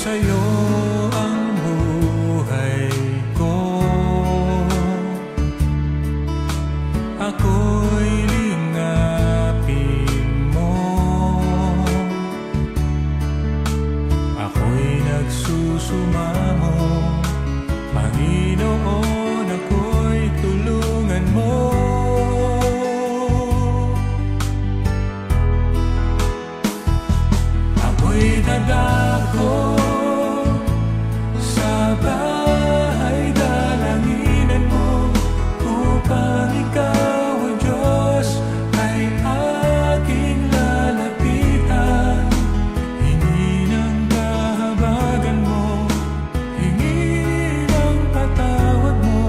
sa'yo ang buhay. sumamo. Panginoon, ako'y tulungan mo. Ako'y dadako sa bahay dalanginan mo, upang ikaw, o Diyos, ay aking lalapitan. Hingi ng kahabagan mo, hingi ng patawad mo.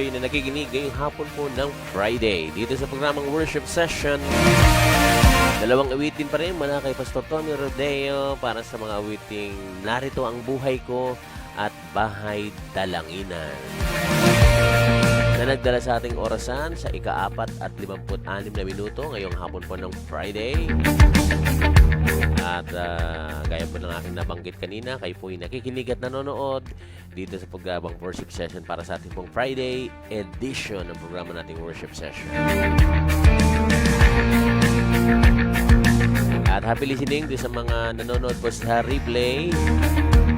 patuloy na nakikinig ngayong hapon po ng Friday dito sa programang Worship Session. Dalawang awitin pa rin mula kay Pastor Tommy Rodeo para sa mga awiting Narito ang Buhay Ko at Bahay Dalanginan na nagdala sa ating orasan sa ika-4 at 56 na minuto ngayong hapon po ng Friday. At gaya po ng aking nabanggit kanina, kayo po'y nakikinig at nanonood dito sa programang Worship Session para sa ating pong Friday edition ng programa nating Worship Session. At happy listening din sa mga nanonood po sa replay.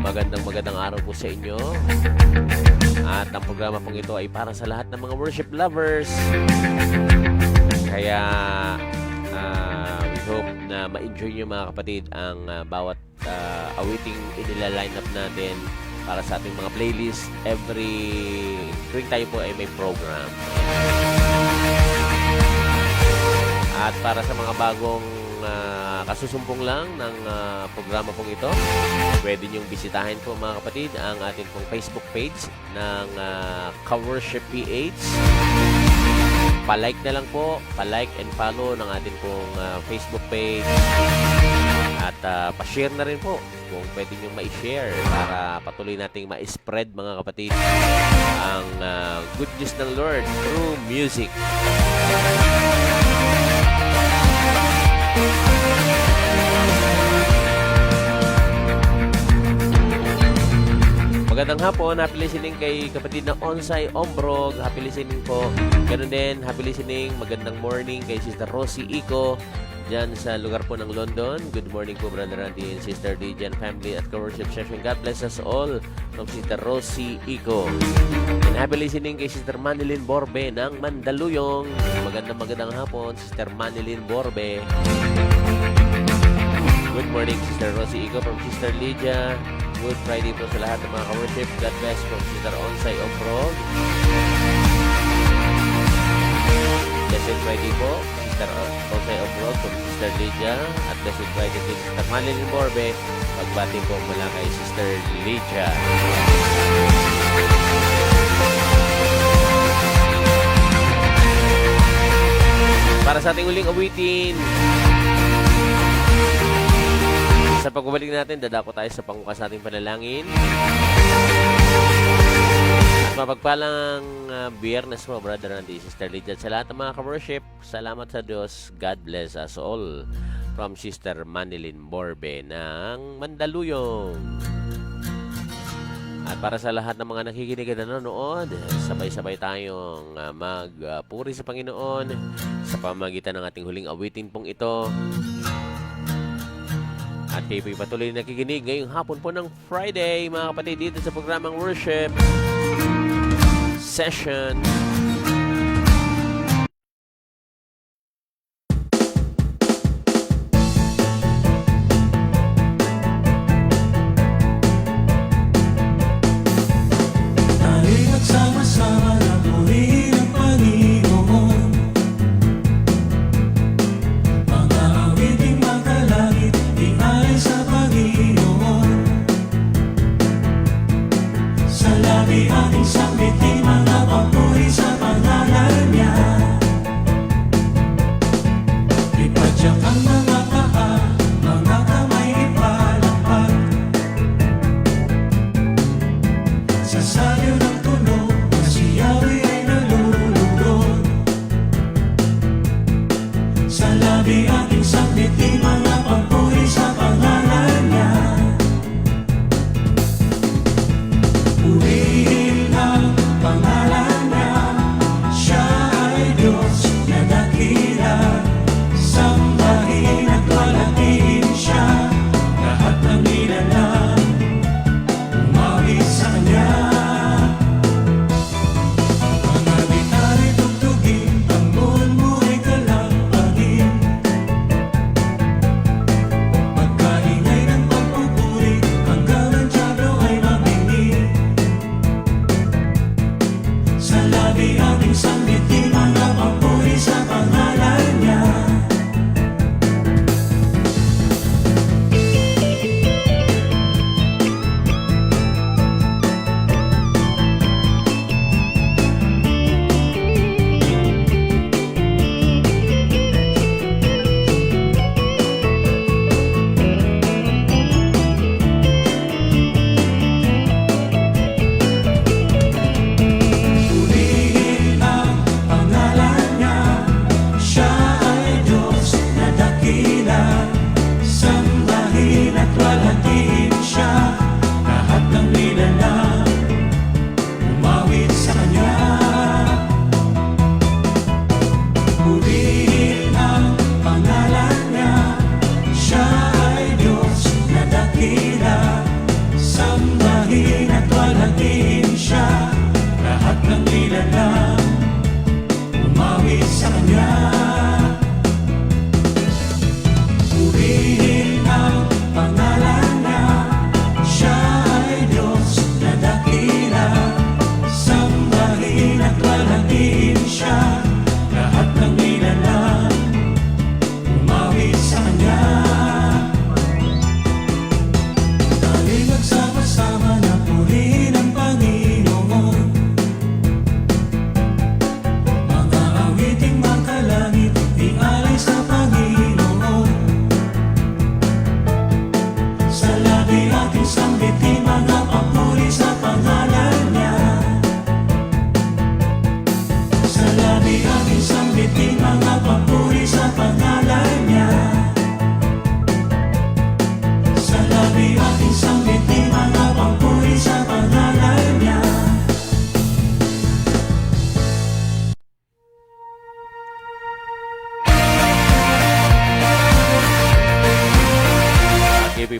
Magandang araw po sa inyo. At ang programa pong ito ay para sa lahat ng mga worship lovers. Kaya we hope na ma-enjoy nyo mga kapatid ang bawat awiting inilaline up natin para sa ating mga playlist tuwing tayo po ay may program. At para sa mga bagong kasusumpong lang ng programa pong ito, pwede nyong bisitahin po mga kapatid ang ating pong Facebook page ng Ka-Worship PH. Pa-like na lang po, pa-like and follow ng ating pong Facebook page. At pa-share na rin po kung pwede nyong ma-share para patuloy nating ma-spread mga kapatid ang good news ng Lord through music. Magandang hapon, happy listening kay kapatid na Onsay Ombrog, happy listening po. Ganun din, happy listening, magandang morning kay Sister Rosie Ico dyan sa lugar po ng London. Good morning po Brother Randy and Sister Dijan family at Ka-Worship Session. God bless us all from Sister Rosie Ico. And happy listening kay Sister Manilyn Borbe ng Mandaluyong. Magandang hapon, Sister Manilyn Borbe. Good morning, Sister Rosie Ico from Sister Lydia. Good Friday po sa lahat ng mga ka-worship. God bless from Sister Onsay Ombrog. Blessed Friday po, Sister Onsay Ombrog from Sister Lydia. At Blessed Friday din Sister Manilyn Borbe. Pagbati po mula kay Sister Lydia. Para sa ating uling awitin, sa pagbabalik natin, dadako tayo sa pangbukas nating panalangin. At mapagpalang biyernes mo, Brother Randy, Sister Lydia, sa lahat ng mga ka-worship. Salamat sa Diyos. God bless us all. From Sister Manilyn Borbe ng Mandaluyong. At para sa lahat ng mga nakikinig at nanonood, sabay-sabay tayong magpuri sa Panginoon sa pamamagitan ng ating huling awitin pong ito. At kayo po'y patuloy na nakikinig ngayong hapon po ng Friday, mga kapatid, dito sa programang Worship Session. Tayo'y nagsama-sama na purihin ang Panginoon. Mga awiting magkalangit, ialay sa Panginoon. Sa labi ating sambitin, mga papuri sa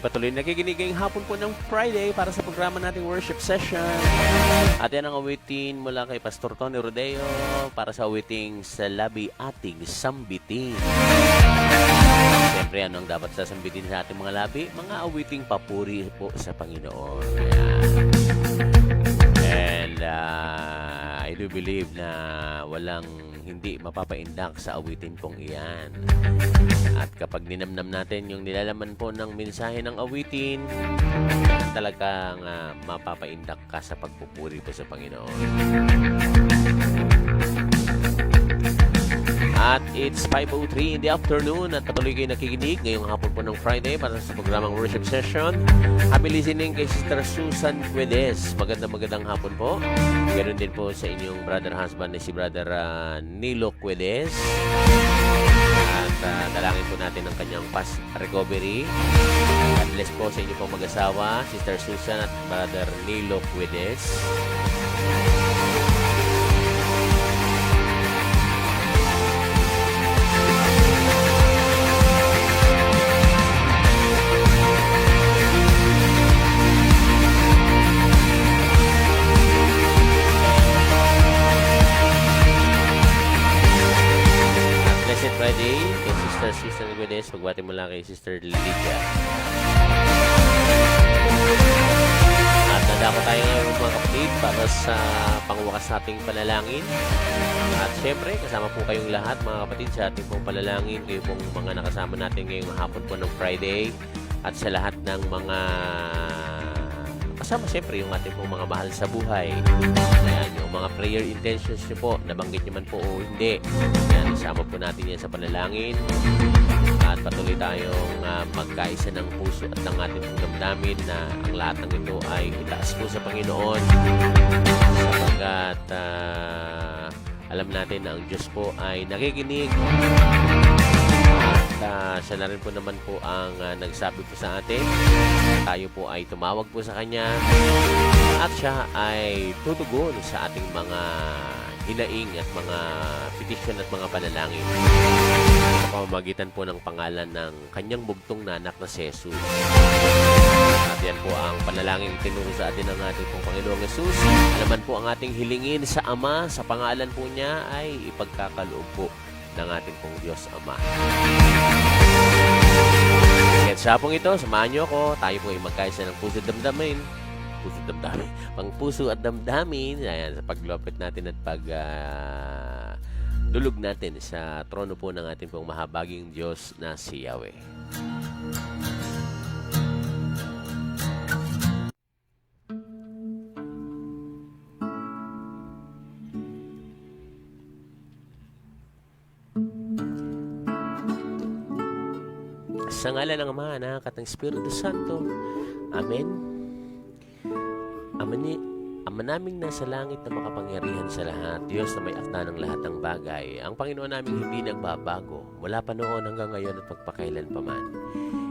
patuloy nakikinig ngayong hapon po ng Friday para sa programa nating worship session. At yan ang awitin mula kay Pastor Tony Rodeo para sa awiting sa labi ating sambitin. Siyempre, ano ang dapat sasambitin sa ating mga labi? Mga awiting papuri po sa Panginoon. Ayan. And I do believe na walang hindi mapapaindak sa awitin pong iyan. At kapag ninamnam natin yung nilalaman po ng mensahe ng awitin, talagang mapapaindak ka sa pagpupuri po sa Panginoon. At it's 5:03 in the afternoon at patuloy kayo nakikinig ngayong hapon po ng Friday para sa programang worship session. Happy listening kay Sister Susan Quedes. Magandang hapon po. Ganoon din po sa inyong brother husband na si Brother Nilo Quedes. At dalangin po natin ang kanyang fast recovery. God bless po sa inyo pong mag-asawa, Sister Susan at Brother Nilo Quedes. Friday kay Sister Susan Guedes. Pagbati mula kay Sister Lydia. At nadako tayo ngayon mga kapatid para sa pangwakas nating panalangin. At syempre, kasama po kayong lahat mga kapatid sa ating pong panalangin. Kayo pong mga nakasama natin ngayong hapon po ng Friday. At sa lahat ng mga kasama syempre yung ating pong mga mahal sa buhay. Ayan, yung mga prayer intentions nyo po, nabanggit nyo man po o hindi. Ayan, isama po natin yan sa panalangin. At patuloy tayong magkaisa ng puso at ng ating pong damdamin na ang lahat ng ito ay itaas po sa Panginoon. Sapagkat alam natin na ang Diyos po ay nakikinig. At siya na rin po naman po ang nagsabi po sa atin. Tayo po ay tumawag po sa Kanya at siya ay tutugon sa ating mga hinaing at mga petition at mga panalangin sa pamamagitan po ng pangalan ng Kanyang bugtong na anak na si Jesus. At yan po ang panalangin tinuro sa atin ng ating pong Panginoong Jesus. Alaman po ang ating hilingin sa Ama, sa pangalan po niya ay ipagkakaloob po ng ating pong Diyos Ama. At sa hapong ito, samahan niyo ako. Tayo po ay magkaisa ng puso at damdamin. Puso at damdamin. Pang puso at damdamin. Ayan, sa paglupit natin at dulog natin sa trono po ng ating pong mahabaging Diyos na si Yahweh. Sa ngalan ng Ama, Anak at ng Espiritu Santo. Amen. Ama naming nasa langit na makapangyarihan sa lahat, Diyos na may akda ng lahat ng bagay, ang Panginoon naming hindi nagbabago, mula pa noon hanggang ngayon at pagpakailan pa man.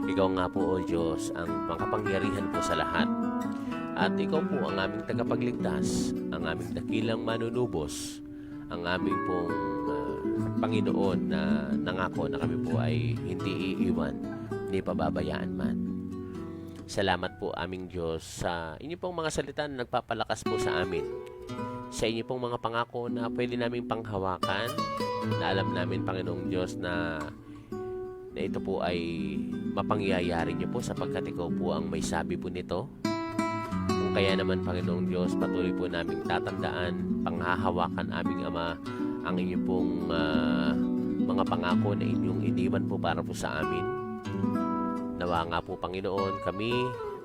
Ikaw nga po, O Diyos, ang makapangyarihan po sa lahat. At ikaw po ang aming tagapagligtas, ang aming dakilang manunubos, ang aming pong Panginoon na nangako na kami po ay hindi iiwan, hindi pababayaan man. Salamat po aming Diyos sa inyo pong mga salita na nagpapalakas po sa amin. Sa inyo pong mga pangako na pwede namin panghawakan, na alam namin Panginoong Diyos na ito po ay mapangyayari niyo po sapagkat ikaw po ang may sabi po nito. Kung kaya naman Panginoong Diyos, patuloy po namin tatandaan, panghahawakan aming Ama, ang inyong pong mga pangako na inyong iniwan po para po sa amin. Nawa nga po Panginoon, kami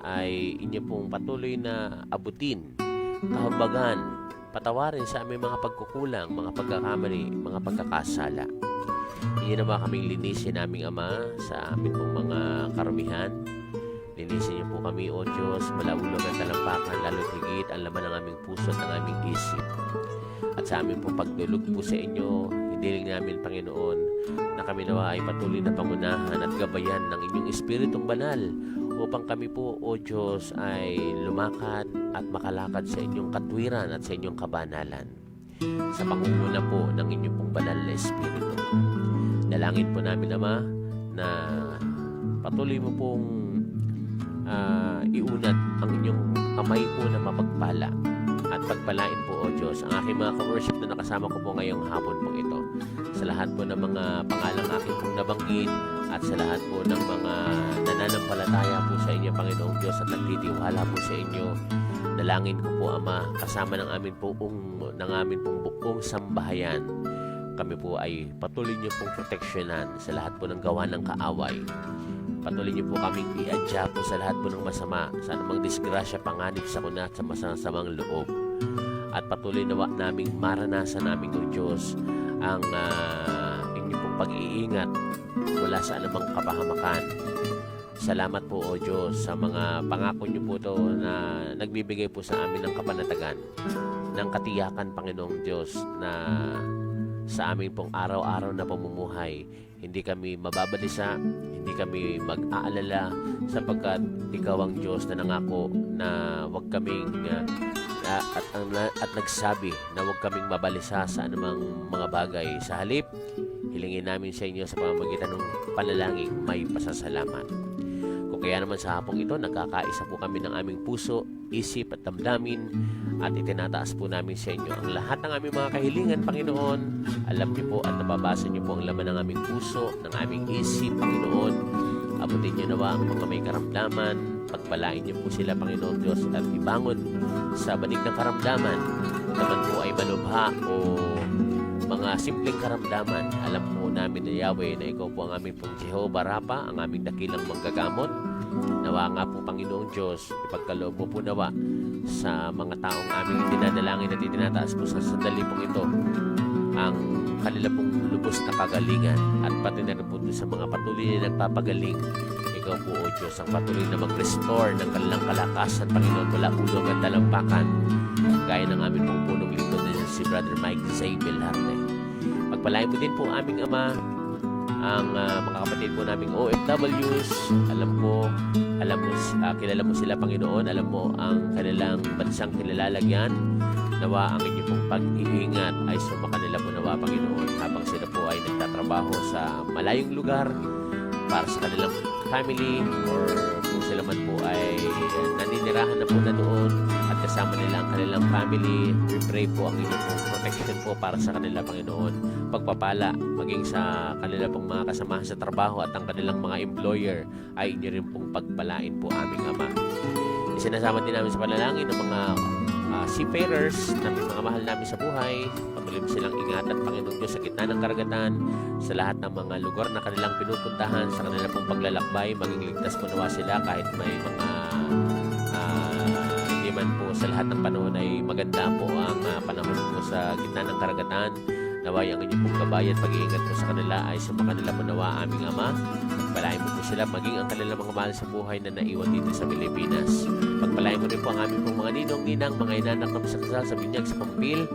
ay inyo pong patuloy na abutin, kahabagan, patawarin sa aming mga pagkukulang, mga pagkakamali, mga pagkakasala. Inyo naman kaming linisin naming Ama sa aming pong mga karumihan. Linisin niyo po kami, O Diyos, malawulog at talampakan, lalo't higit ang laman ng aming puso at ng aming isip. At sa aming pong pagdulog po sa inyo, hiniling namin, Panginoon, na kami nawa ay patuloy na pangunahan at gabayan ng inyong Espiritong Banal upang kami po, O Diyos, ay lumakad at makalakad sa inyong katwiran at sa inyong kabanalan. Sa pangunguna po ng inyong pong banal na Espiritu. Dalangin po namin, Ama, na patuloy mo pong iunat ang inyong kamay po na mapagpala at pagpalain po, O Diyos, ang aking mga ka-worship na nakasama ko po ngayong hapon po ito. Sa lahat po ng mga pangalang aking pong nabanggit at sa lahat po ng mga nananampalataya po sa inyo, Panginoong Diyos, at nagtitiwala po sa inyo, dalangin ko po, Ama, kasama ng amin pong buong sambahayan. Kami po ay patuloy niyo pong proteksyonan sa lahat po ng gawa ng kaaway. Patuloy niyo po kaming iadya po sa lahat po ng masama, sa anumang disgrasya, panganib, sakuna at sa masasamang loob. At patuloy nawa naming maranasan namin, O Diyos, ang inyong pong pag-iingat mula sa anumang kapahamakan. Salamat po, O Diyos, sa mga pangako niyo po to na nagbibigay po sa amin ng kapanatagan, ng katiyakan, Panginoong Diyos, na sa amin pong araw-araw na pamumuhay, hindi kami mababalisa, hindi kami mag-aalala, sapagkat Ikaw ang Diyos na nangako na huwag kaming at nagsabi na huwag kaming mabalisa sa anumang mga bagay. Sa halip, hilingin namin sa inyo sa pamamagitan ng panalangin may pasasalamat. Kung kaya naman sa hapong ito, nagkakaisa po kami ng aming puso, isip at damdamin, at itinataas po namin sa inyo ang lahat ng aming mga kahilingan, Panginoon. Alam niyo po at nababasa niyo po ang laman ng aming puso, ng aming isip, Panginoon. Abutin niyo nawa ang mga may karamdaman. Pagpalain niyo po sila, Panginoon Diyos, at ibangon sa banig ng karamdaman. Naman po ay malubha o mga simpleng karamdaman. Alam po namin na Yahweh na Ikaw po ang aming pong Jehovah Rapha, ang aming dakilang manggagamot. Nawa nga po, Panginoong Diyos, ipagkaloob mo po nawa sa mga taong aming itinadalangin at itinataas po sa sandali pong ito ang kanila pong lubos na kagalingan, at pati na rin po sa mga patuloy na nagpapagaling. Ikaw po, O Diyos, ang patuloy na mag-restore ng kanilang kalakasan, Panginoon, mula ulog at dalampakan, gaya ng aming pong punong lingkod na si Brother Mike Zabel Harte. Pagpalain mo din po aming Ama ang mga kapatid po naming OFWs. Alam mo, kilala mo sila, Panginoon. Alam mo ang kanilang bansang kinalalagyan. Nawa ang inyong pong pag-iingat ay sumakanila po nawa, Panginoon, habang sila po ay nagtatrabaho sa malayong lugar para sa kanilang family, or kung sila man po ay naninirahan na po na doon at kasama nila ang kanilang family. We pray po ang inyong pong protection po para sa kanila, Panginoon. Pagpapala maging sa kanila pong mga kasamahan sa trabaho at ang kanilang mga employer ay inyo rin pong pagpalain po, aming Ama. Isinasama din namin sa panalangin ng mga seafarers na mga mahal namin sa buhay. Patuloy mo silang ingatan, Panginoong Diyos, sa gitna ng karagatan, sa lahat ng mga lugar na kanilang pinupuntahan, sa kanilang pong paglalakbay. Maging ligtas po nawa sila kahit may mga hindi man po sa lahat ng panahon ay maganda po ang panahon po sa gitna ng karagatan. Naway ang inyong pong gabay at pag-iingat po sa kanila ay sumakanila po nawa, aming Ama. Pagpalain mo po sila, maging ang kanilang mga mahal sa buhay na naiwan dito sa Pilipinas. Pagpalain mo rin po ang aming pong mga ninong-ninang, mga inanak na sa kasal, sa binyag, sa pampil,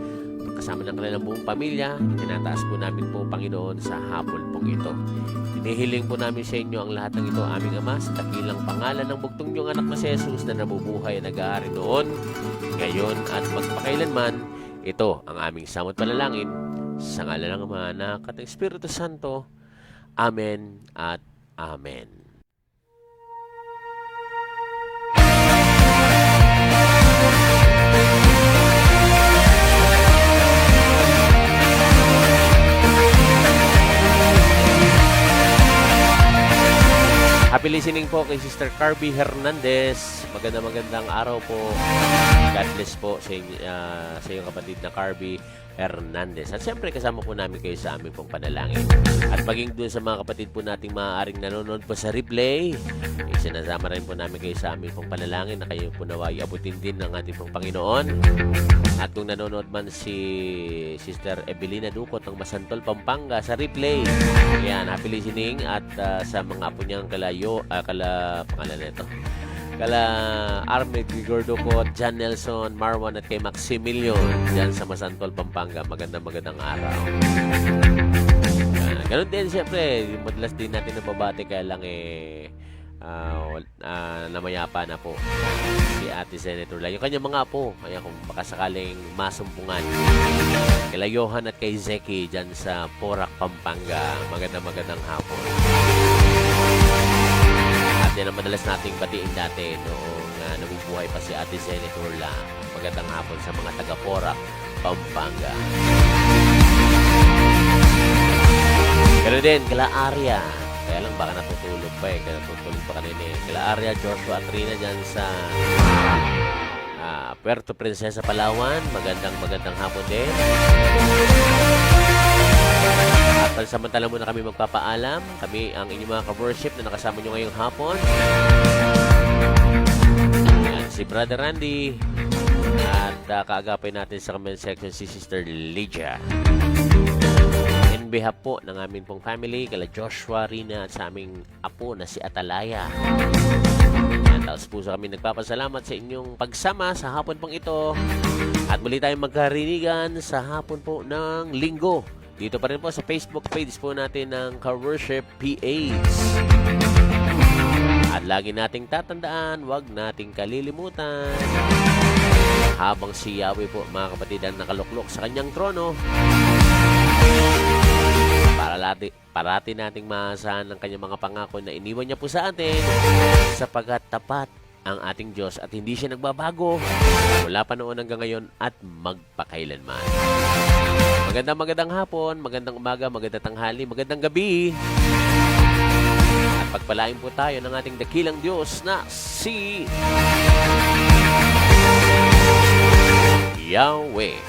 kasama ng kanilang buong pamilya. Itinataas po namin po, Panginoon, sa hapon pong ito. Hinihiling po namin sa inyo ang lahat ng ito, aming Ama, sa dakilang pangalan ng bugtong niyong anak na si Jesus na nabubuhay at nag-aari noon, ngayon at magpakailanman. Ito ang aming samot panalangin sa ngalan ng Ama, Anak at Espiritu Santo. Amen at Amen. Happy listening po kay Sister Carby Hernandez. Magandang araw po. God bless po sa iyo kapatid na Carby Hernandez. At siyempre kasama po namin kayo sa aming pong panalangin. At maging doon sa mga kapatid po nating maaaring nanonood po sa replay, sinasama rin po namin kayo sa aming pong panalangin na kayo po naway abutin din ng ating pong Panginoon. At kung nanonood man si Sister Evelina Ducot ng Masantol, Pampanga sa replay, ayan, happy listening. At sa mga apo niyang pangalan nito, kala Armed Grigor Ducot, John Nelson, Marwan at kay Maximilian dyan sa Masantol, Pampanga. Magandang araw. Ganun din siyempre, madalas din natin nababati, kaya lang namayapa na po si Ate Senator Lai. Yung kanyang mga apo, kaya kung baka sakaling masumpungan, kay Johan at kay Zeki dyan sa Porac, Pampanga. Magandang hapon. At Yan ang madalas nating batiin dati noong nabubuhay pa si Ate Senator La. Magandang hapon sa mga taga-Porac, Pampanga. Pero din, kala Arya. Kaya lang baka natutulog pa eh. Kaya natutulog pa kanina eh. Kala Arya, Joshua at Rina dyan sa Puerto Princesa, Palawan. Magandang hapon din. At pansamantala muna kami magpapaalam. Kami ang inyong mga ka-worship na nakasama nyo ngayong hapon. Yan, si Brother Randy. At kaagapay natin sa comment section si Sister Lydia. In behalf po ng aming pong family, kala Joshua, Rina at sa aming apo na si Atalaya. Yan, taos puso kami nagpapasalamat sa inyong pagsama sa hapon pong ito. At muli tayong magkarinigan sa hapon po ng Linggo. Dito pa rin po sa Facebook page po natin ng Ka-Worship PH. At lagi nating tatandaan, huwag nating kalilimutan. Habang si Yahweh po, mga kapatid, ang nakaluklok sa kanyang trono, parati nating maasahan ang kanyang mga pangako na iniwan niya po sa atin sapagkat tapat ang ating Diyos at hindi siya nagbabago mula pa noon hanggang ngayon at magpakailanman. Magandang hapon, magandang umaga, magandang tanghali, magandang gabi. At pagpalain po tayo ng ating dakilang Diyos na si Yahweh.